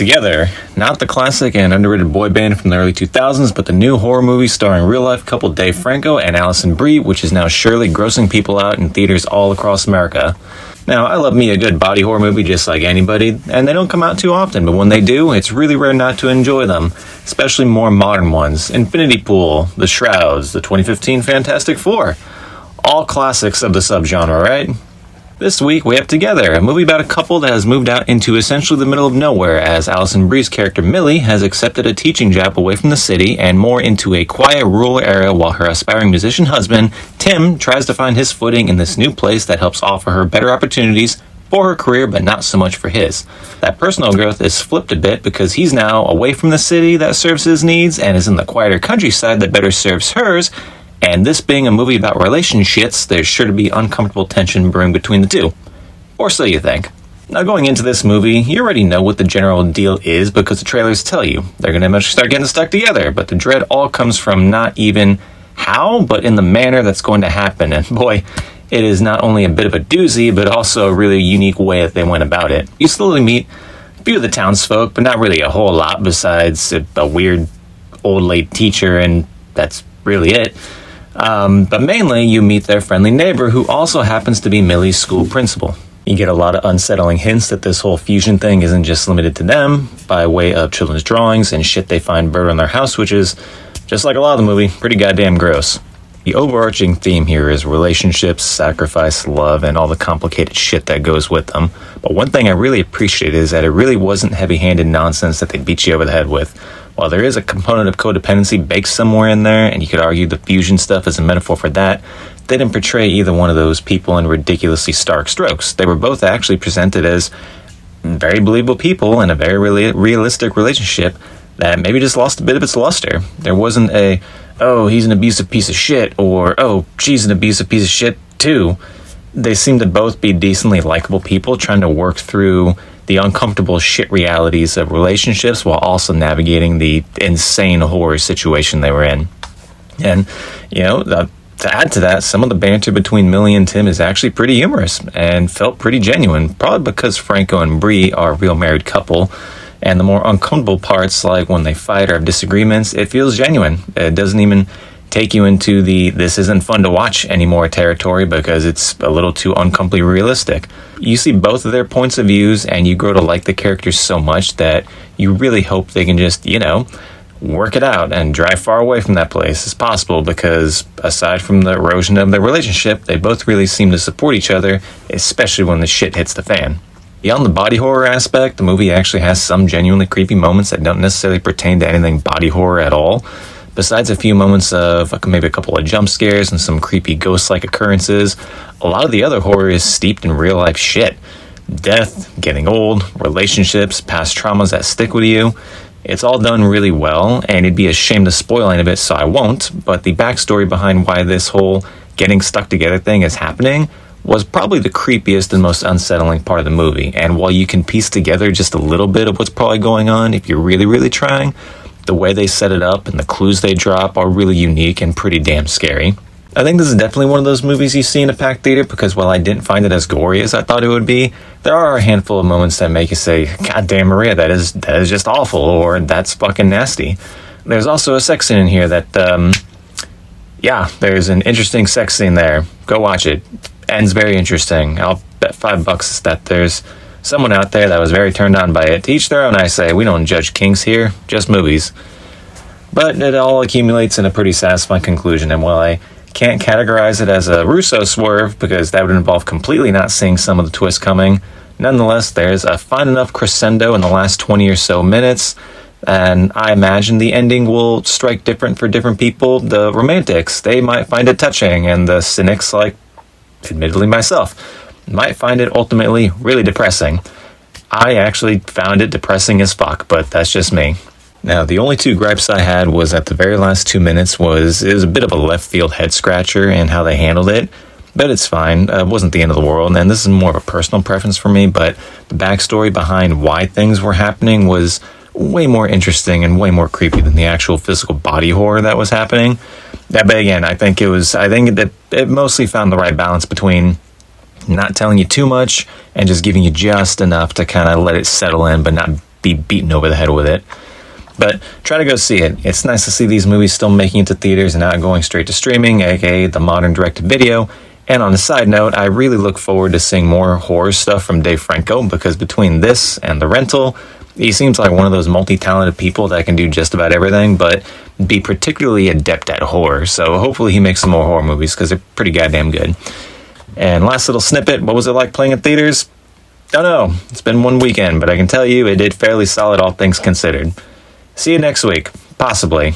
Together, not the classic and underrated boy band from the early 2000s, but the new horror movie starring real-life couple Dave Franco and Allison Brie, which is now surely grossing people out in theaters all across America. Now, I love me a good body horror movie just like anybody, and they don't come out too often, but when they do, it's really rare not to enjoy them, especially more modern ones. Infinity Pool, The Shrouds, the 2015 Fantastic Four. All classics of the subgenre, right? This week we have Together, a movie about a couple that has moved out into essentially the middle of nowhere as Allison Brie's character Millie has accepted a teaching job away from the city and more into a quiet rural area while her aspiring musician husband, Tim, tries to find his footing in this new place that helps offer her better opportunities for her career but not so much for his. That personal growth is flipped a bit because he's now away from the city that serves his needs and is in the quieter countryside that better serves hers. And this being a movie about relationships, there's sure to be uncomfortable tension brewing between the two. Or so you think. Now going into this movie, you already know what the general deal is because the trailers tell you. They're going to eventually start getting stuck together, but the dread all comes from not even how, but in the manner that's going to happen. And boy, it is not only a bit of a doozy, but also a really unique way that they went about it. You slowly meet a few of the townsfolk, but not really a whole lot besides a weird old late teacher, and that's really it. But mainly you meet their friendly neighbor who also happens to be Millie's school principal. You get a lot of unsettling hints that this whole fusion thing isn't just limited to them by way of children's drawings and shit they find buried on their house, which is, just like a lot of the movie, pretty goddamn gross. The overarching theme here is relationships, sacrifice, love, and all the complicated shit that goes with them. But one thing I really appreciate is that it really wasn't heavy-handed nonsense that they beat you over the head with. While there is a component of codependency baked somewhere in there, and you could argue the fusion stuff is a metaphor for that, they didn't portray either one of those people in ridiculously stark strokes. They were both actually presented as very believable people in a very realistic relationship that maybe just lost a bit of its luster. There wasn't a, oh, he's an abusive piece of shit, or, oh, she's an abusive piece of shit, too. They seem to both be decently likable people trying to work through the uncomfortable shit realities of relationships while also navigating the insane horror situation they were in. And, you know, to add to that, some of the banter between Millie and Tim is actually pretty humorous and felt pretty genuine, probably because Franco and Brie are a real married couple. And the more uncomfortable parts, like when they fight or have disagreements, it feels genuine. It doesn't even take you into the this isn't fun to watch anymore territory because it's a little too uncomfortably realistic. You see both of their points of views and you grow to like the characters so much that you really hope they can just, you know, work it out and drive far away from that place as possible because aside from the erosion of their relationship, they both really seem to support each other, especially when the shit hits the fan. Beyond the body horror aspect, the movie actually has some genuinely creepy moments that don't necessarily pertain to anything body horror at all. Besides a few moments of maybe a couple of jump scares and some creepy ghost-like occurrences, a lot of the other horror is steeped in real-life shit. Death, getting old, relationships, past traumas that stick with you. It's all done really well, and it'd be a shame to spoil any of it, so I won't, but the backstory behind why this whole getting stuck together thing is happening was probably the creepiest and most unsettling part of the movie. And while you can piece together just a little bit of what's probably going on if you're really, really trying, the way they set it up and the clues they drop are really unique and pretty damn scary. I think this is definitely one of those movies you see in a packed theater because while I didn't find it as gory as I thought it would be, there are a handful of moments that make you say, God damn Maria, that is just awful, or that's fucking nasty. There's also a sex scene in here that, there's an interesting sex scene there. Go watch it. Ends very interesting. I'll bet $5 that there's someone out there that was very turned on by it. To each their own, I say. We don't judge kinks here, just movies. But it all accumulates in a pretty satisfying conclusion, and while I can't categorize it as a Russo swerve, because that would involve completely not seeing some of the twists coming, nonetheless, there's a fine enough crescendo in the last 20 or so minutes, and I imagine the ending will strike different for different people. The romantics, they might find it touching, and the cynics, like, admittedly myself, might find it ultimately really depressing. I actually found it depressing as fuck, but that's just me. Now, the only two gripes I had was at the very last 2 minutes it was a bit of a left field head scratcher and how they handled it, but it's fine. It wasn't the end of the world, and this is more of a personal preference for me, but the backstory behind why things were happening was way more interesting and way more creepy than the actual physical body horror that was happening. Yeah, but again, I think that it mostly found the right balance between not telling you too much and just giving you just enough to kind of let it settle in, but not be beaten over the head with it. But try to go see it. It's nice to see these movies still making it to theaters and not going straight to streaming, aka the modern direct-to-video. And on a side note, I really look forward to seeing more horror stuff from Dave Franco, because between this and The Rental, he seems like one of those multi-talented people that can do just about everything, but be particularly adept at horror. So hopefully he makes some more horror movies, because they're pretty goddamn good. And last little snippet, what was it like playing in theaters? Don't know. It's been one weekend, but I can tell you it did fairly solid, all things considered. See you next week. Possibly.